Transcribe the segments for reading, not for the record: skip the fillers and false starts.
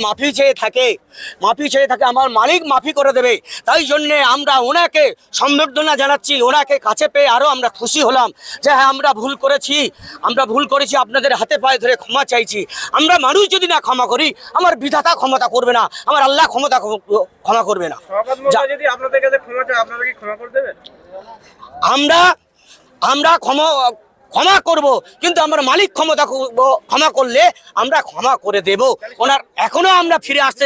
মাফি চেয়ে থাকে আমার মালিক মাফি করে দেবে। তাই জন্যে আমরা ওনাকে সম্বর্ধনা জানাচ্ছি, ওনাকে কাছে পেয়ে আরও আমরা খুশি হলাম যে হ্যাঁ আমরা ভুল করেছি, আপনাদের হাতে পায়ে ধরে ক্ষমা চাইছি। আমরা মানুষ যদি না ক্ষমা করি, আমার বিধাতা ক্ষমতা করবে না, আমার আল্লাহ ক্ষমা করবে না। যদি আপনাদের কাছে ক্ষমা চায়, আপনারা কি ক্ষমা করে দেবেন? আমরা ক্ষমা করব, কিন্তু আমার মালিক ক্ষমা করলে আমরা ক্ষমা করে দেব। ওনার এখনো আমরা ফিরে আসতে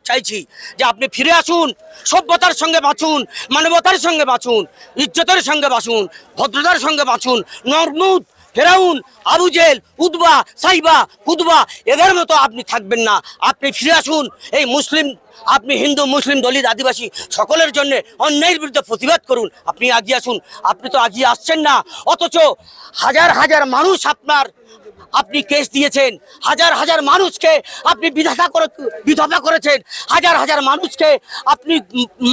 চাইছি যে আপনি ফিরে আসুন, সভ্যতার সঙ্গে বাঁচুন, মানবতার সঙ্গে বাঁচুন, ইজ্জতের সঙ্গে বাঁচুন, ভদ্রতার সঙ্গে বাঁচুন। নরমুদ, ফেরাউন, আবু জেহেল, উতবা, সাইবা, কুতবা এদের মতো আপনি থাকবেন না। আপনি ফিরে আসুন। আপনি হিন্দু, মুসলিম, দলিত, আদিবাসী সকলের জন্য অন্যায়ের বিরুদ্ধে প্রতিবাদ করুন। আপনি আগিয়ে আসুন। আপনি তো আগিয়ে আসছেন না, অথচ হাজার হাজার মানুষ আপনি কেস দিয়েছেন, হাজার হাজার মানুষকে আপনি বিধবা করেছেন, হাজার হাজার মানুষকে আপনি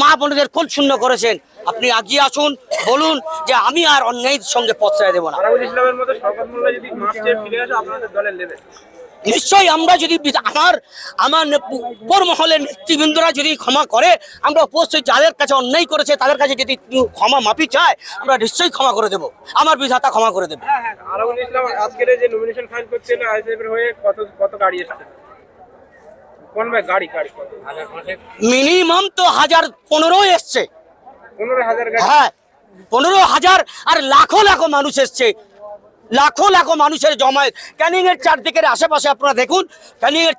মা বোনদের কোল শূন্য করেছেন। আপনি আগিয়ে আসুন, বলুন যে আমি আর অন্যায়ের সঙ্গে প্রশ্রয় দেব না। ইসলামের মতো শওকত মোল্লা যদি মাফ চেয়ে ফিরে আসে, আপনাদের দলের নেবেন? নিশ্চয়ই আমরা যদি আমার উপর মহলের নেতৃবৃন্দরা যদি ক্ষমা করে, আমরা অবশ্যই যাদের কাছে অন্যায় করেছে তাদের কাছে যদি ক্ষমা মাফি চায়, আমরা নিশ্চয়ই ক্ষমা করে দেব। আমার বিধাতা ক্ষমা করে দেবে। আরাবুল ইসলাম আজকের যে নমিনেশন ফাইল করছেন আইএসএফ এর হয়ে, কত গাড়ি এসেছে? কোন ভাই গাড়ি মিনিমাম তো 1015 এসছে। 15,000 গাড়ি? হ্যাঁ, 15,000 আর লাখো লাখো মানুষ এসছে, লাখো লাখো মানুষের জমায়েত। ক্যানিং এর চারদিকের আশেপাশে আপনারা দেখুন, ক্যানিং এর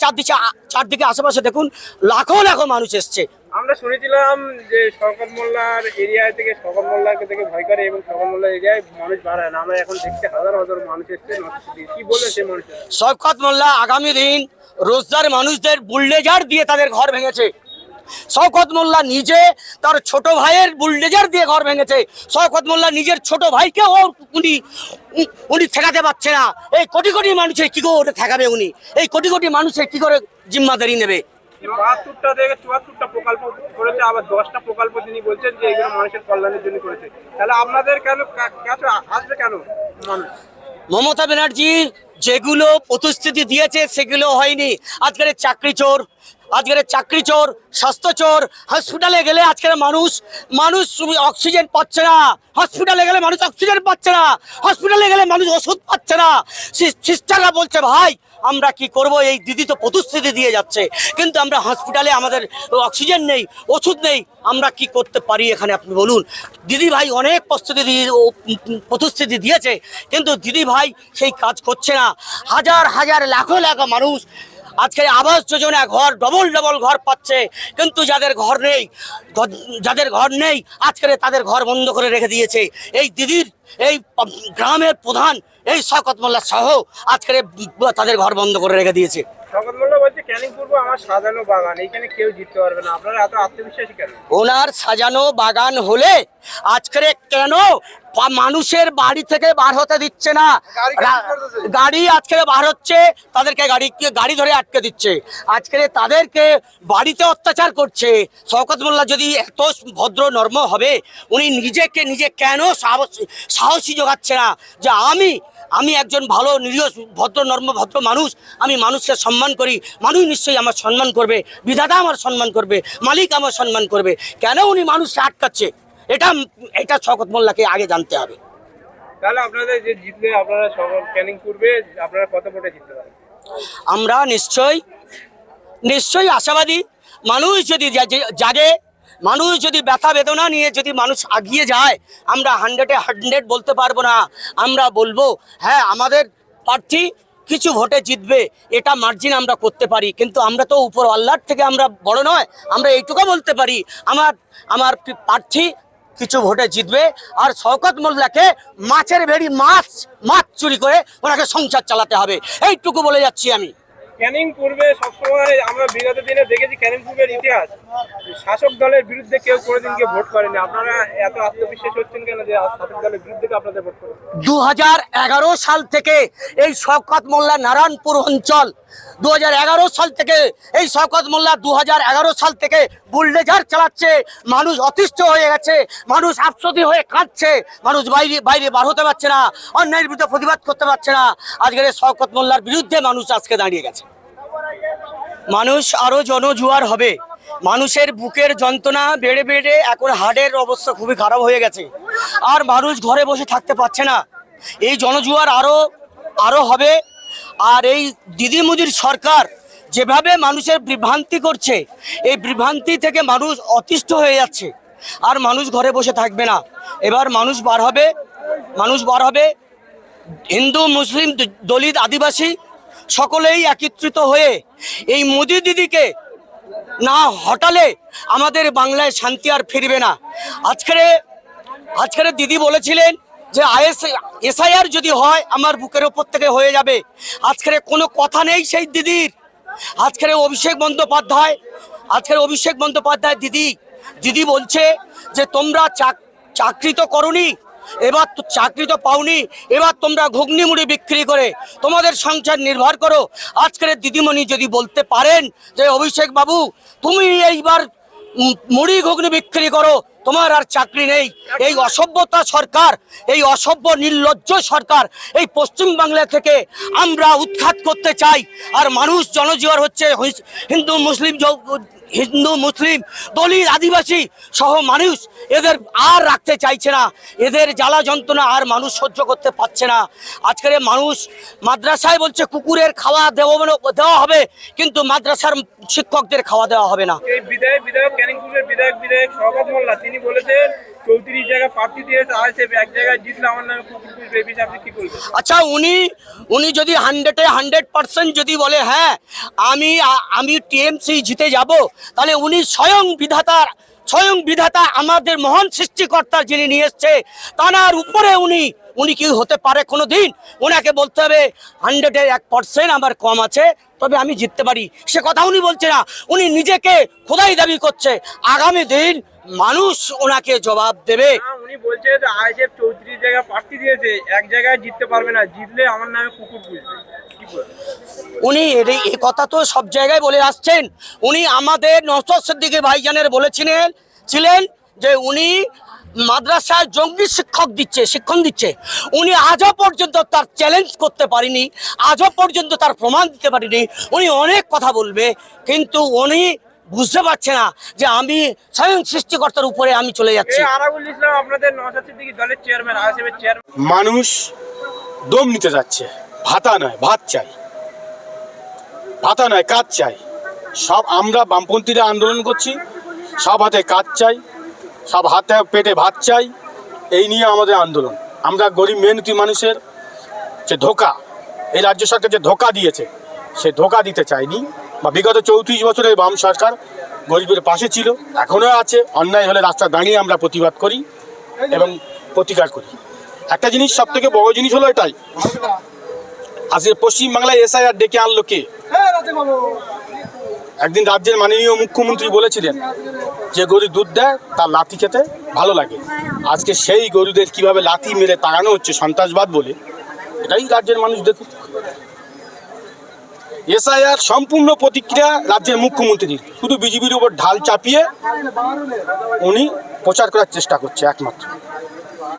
চারদিকে আশেপাশে দেখুন, লাখো লাখো মানুষ এসছে। আমরা শুনেছিলাম যে শওকত মোল্লার এরিয়া থেকে শওকত মোল্লাকে থেকে ভয় করে এবং শওকত মোল্লার এরিয়ায় মানুষ বাড়ায় না। আমরা এখন দেখছি হাজার হাজার মানুষ এসছে। কি বলবে সেই মানুষ? শওকত মোল্লা আগামী দিন রোজগার মানুষদের বুলডেজার দিয়ে তাদের ঘর ভেঙেছে। শওকত মোল্লা নিজে তার ছোট ভাইয়ের বুলডেজার দিয়ে ঘর ভেঙেছে। শওকত মোল্লা নিজের ছোট ভাইকে উনি ঠেকাতে পারছে না। এই কোটি কোটি মানুষের কি করে ঠেকাবে উনি? এই কোটি কোটি মানুষের কি করে জিম্মাদারি নেবে? 72টা থেকে 74টা প্রকল্প করেছে, আবার 10টা প্রকল্প তিনি বলছেন যে এগুলো মানুষের কল্যাণের জন্য করেছে। তাহলে আপনাদের আসবে কেন মানুষ? মমতা ব্যানার্জি যেগুলো প্রতিশ্রুতি দিয়েছে সেগুলো হয়নি। আজকের চাকরি চোর, স্বাস্থ্য চোর। হসপিটালে গেলে আজকের মানুষ অক্সিজেন পাচ্ছে না, হসপিটালে গেলে মানুষ অক্সিজেন পাচ্ছে না, হসপিটালে গেলে মানুষ ওষুধ পাচ্ছে না। সিস্টাররা বলছে ভাই আমরা কি করব, এই দিদি তো প্রতিশ্রুতি দিয়ে যাচ্ছে, কিন্তু আমরা হসপিটালে আমাদের অক্সিজেন নেই, ওষুধ নেই, আমরা কি করতে পারি এখানে আপনি বলুন। দিদি ভাই অনেক প্রতিশ্রুতি দিয়েছে, কিন্তু দিদি ভাই সেই কাজ করছে না। হাজার হাজার লাখো লাখো মানুষ আজকে আবাস যোজনা ঘর, ডবল ঘর পাচ্ছে, কিন্তু যাদের ঘর নেই আজকে তাদের ঘর বন্ধ করে রেখে দিয়েছে এই দিদির, এই গ্রামের প্রধান এই শওকত মোল্লা সহ আজকে তাদের ঘর বন্ধ করে রেখে দিয়েছে। শওকত মোল্লা বলছে ক্যানিং পূর্ব আমার সাজানো বাগান, এখানে কেউ জিততে পারবে না। আপনারা এত আত্মবিশ্বাসী কেন? ওনার সাজানো বাগান হলে আজকে কেন মানুষের বাড়ি থেকে বার হতে দিচ্ছে না? গাড়ি আজকে বার হচ্ছে, তাদেরকে গাড়ি ধরে আটকে দিচ্ছে, আজকে তাদেরকে বাড়িতে অত্যাচার করছে। শওকত মোল্লা যদি এত ভদ্র নর্ম হবে, উনি নিজে কেন সাহসী যোগাচ্ছে না যে আমি একজন ভালো নিরীহ ভদ্র মানুষ, আমি মানুষকে সম্মান করি, মানুষ নিশ্চয়ই আমার সম্মান করবে, বিধাতা আমার সম্মান করবে, মালিক আমার সম্মান করবে। কেন উনি মানুষকে আটকাচ্ছে? এটা শওকত মোল্লাকে আগে জানতে হবে। তাহলে আপনাদের যে জিতলে, আপনারা ক্যানিং পূর্বে আপনারা কত ভোটে জিততে পারেন? আমরা নিশ্চয়ই আশাবাদী। মানুষ যদি জাগে, মানুষ যদি ব্যথা বেদনা নিয়ে যদি মানুষ এগিয়ে যায়, আমরা 100-এ 100 বলতে পারবো না। আমরা বলবো হ্যাঁ আমাদের প্রার্থী কিছু ভোটে জিতবে, এটা মার্জিন আমরা করতে পারি, কিন্তু আমরা তো উপর আল্লাহর থেকে আমরা বড় নয়। আমরা এইটুকু বলতে পারি আমার প্রার্থী কিছু ভোটে জিতবে, আর শওকত মোল্লাকে মাছের ভেড়ি মাছ চুরি করে ওনাকে সংসার চালাতে হবে, এইটুকু বলে যাচ্ছি আমি। ক্যানিং পূর্বে সবসময় আমরা বিগত দিনে দেখেছি ক্যানিং পূর্বের ইতিহাস, শাসক দলের বিরুদ্ধে কেউ কোনোদিন ভোট করেনি। আপনারা এত আত্মবিশ্বাস হচ্ছেন কেন যে শাসক দলের বিরুদ্ধে আপনাদের ভোট করেন? 2011 সাল থেকে এই শওকত মোল্লা নারায়ণপুর অঞ্চল 2011 সাল থেকে এই শওকত মোল্লা 2011 সাল থেকে বুলডেজার চালাচ্ছে। মানুষ অতিষ্ঠ হয়ে গেছে, মানুষ আফসোসী হয়ে কাঁদছে, মানুষ বাইরে বার হতে পারছে না, অন্যায়ের বিরুদ্ধে প্রতিবাদ করতে পারছে না। আজকের শওকত মোল্লার বিরুদ্ধে মানুষ আজকে দাঁড়িয়ে গেছে। মানুষ আরো জনজুয়ার হবে। মানুষের বুকের যন্ত্রণা বেড়ে বেড়ে এখন হার্টের অবস্থা খুবই খারাপ হয়ে গেছে, আর মানুষ ঘরে বসে থাকতে পারছে না। এই জনজুয়ার আরো আরো হবে। আর এই দিদিমুদির সরকার যেভাবে মানুষের বিভ্রান্তি করছে, এই বিভ্রান্তি থেকে মানুষ অতিষ্ঠ হয়ে যাচ্ছে, আর মানুষ ঘরে বসে থাকবে না। এবার মানুষ বার হবে, মানুষ বার হবে। হিন্দু মুসলিম দলিত আদিবাসী সকলেই একত্রিত হয়ে এই মোদি দিদিকে না হটালে আমাদের বাংলায় শান্তি আর ফিরবে না। আজকের দিদি বলেছিলেন যে এসআইআর যদি হয় আমার বুকের ওপর থেকে হয়ে যাবে। আজকের কোনো কথা নেই সেই দিদির। আজকের অভিষেক বন্দ্যোপাধ্যায় দিদি বলছে যে তোমরা চাকরি তো করোনি, এবার তো চাকরি তো পাওনি, এবার তোমরা ঘুগনি মুড়ি বিক্রি করে তোমাদের সংসার নির্ভর করো। আজকের দিদিমণি যদি বলতে পারেন যে অভিষেক বাবু তুমি এইবার মুড়ি ঘুগনি বিক্রি করো, তোমার আর চাকরি নেই। এই অসভ্যতা সরকার, এই অসভ্য নির্লজ্জ সরকার এই পশ্চিম বাংলা থেকে আমরা উৎখাত করতে চাই। আর মানুষ জনজীবন হচ্ছে হিন্দু মুসলিম দলিত আদিবাসী সহ মানুষ এদের আর রাখতে চাইছে না। এদের জ্বালা যন্ত্রণা আর মানুষ সহ্য করতে পারছে না। আজকের মানুষ মাদ্রাসায় বলছে কুকুরের খাওয়া দেওয়া হবে, কিন্তু মাদ্রাসার শিক্ষকদের খাওয়া দেওয়া হবে না। এই বিধায়ক ক্যানিংপুরের বিধায়ক শওকত মোল্লা তিনি বলেছেন 34 জায়গায় প্রার্থী দিয়েছে, আইএসএফ এক জায়গায় জিতলে আমার নামে কুকুর পুষবে। এই বিষয়ে আপনি কি বলবেন? আচ্ছা, উনি যদি 100% যদি বলে হ্যাঁ আমি টিএমসি জিতে যাব, তাহলে উনি স্বয়ং বিধাতা আমাদের মহান সৃষ্টিকর্তা যিনি নিয়ে এসছে তার উপরে উনি কি হতে পারে কোনো দিন? ওনাকে বলতে হবে 100% আমার কম আছে, তবে আমি জিততে পারি। সে কথা উনি বলছে না, উনি নিজেকে খোদাই দাবি করছে। আগামী দিন মানুষ ওনাকে জবাব দেবে। উনি বলছে যে আইএসএফ 34 জায়গায় প্রার্থী দিয়েছে, এক জায়গায় জিততে পারবে না, জিতলে আমার নামে কুকুর পুষবে। কি বলবেন? উনি এই কথা তো সব জায়গায় বলে আসছেন। উনি আমাদের নওশাদ সিদ্দিকী ভাইজানের বলেছিলেন যে উনি মাদ্রাসায় জঙ্গি শিক্ষণ দিচ্ছে। উনি আজও পর্যন্ত তার চ্যালেঞ্জ করতে পারেনি, আজও পর্যন্ত তার প্রমাণ দিতে পারেনি। উনি অনেক কথা বলবে, কিন্তু উনি বুঝতে পারছে না যে আমি স্বয়ং সৃষ্টিকর্তার উপরে আমি চলে যাচ্ছি। আরাবুল ইসলাম আপনাদের নওশাদ সিদ্দিকী দলের চেয়ারম্যান, আইএসএফের চেয়ারম্যান। মানুষ দম নিতে যাচ্ছে, ভাতা নয় ভাত চাই, ভাতা নয় কাজ চাই। সব আমরা বামপন্থীরা আন্দোলন করছি, সব হাতে কাজ চাই, সব হাতে পেটে ভাত চাই। এই নিয়ে আমাদের আন্দোলন। আমরা গরিব মেহনতি মানুষের যে ধোকা, এই রাজ্য সরকার যে ধোকা দিয়েছে, সে ধোকা দিতে চায়নি। বা বিগত 34 বছরের বাম সরকার গরিবের পাশে ছিল, এখনও আছে। অন্যায় হলে রাস্তা দাঁড়িয়ে আমরা প্রতিবাদ করি এবং প্রতিকার করি। একটা জিনিস, সব থেকে বড় জিনিস হলো এটাই, আজকে পশ্চিমবাংলায় এসআইআর ডেকে আনলো কে? একদিন রাজ্যের মাননীয় মুখ্যমন্ত্রী বলেছিলেন যে গরু দুধ দেয় তার লাথি খেতে ভালো লাগে। আজকে সেই গরুদের কিভাবে লাথি মেরে তাড়ানো হচ্ছে সন্ত্রাসবাদ বলে, এটাই রাজ্যের মানুষ দেখুক। এসআইআর সম্পূর্ণ প্রতিক্রিয়া রাজ্যের মুখ্যমন্ত্রীর, শুধু বিজেপির উপর ঢাল চাপিয়ে উনি প্রচার করার চেষ্টা করছে একমাত্র।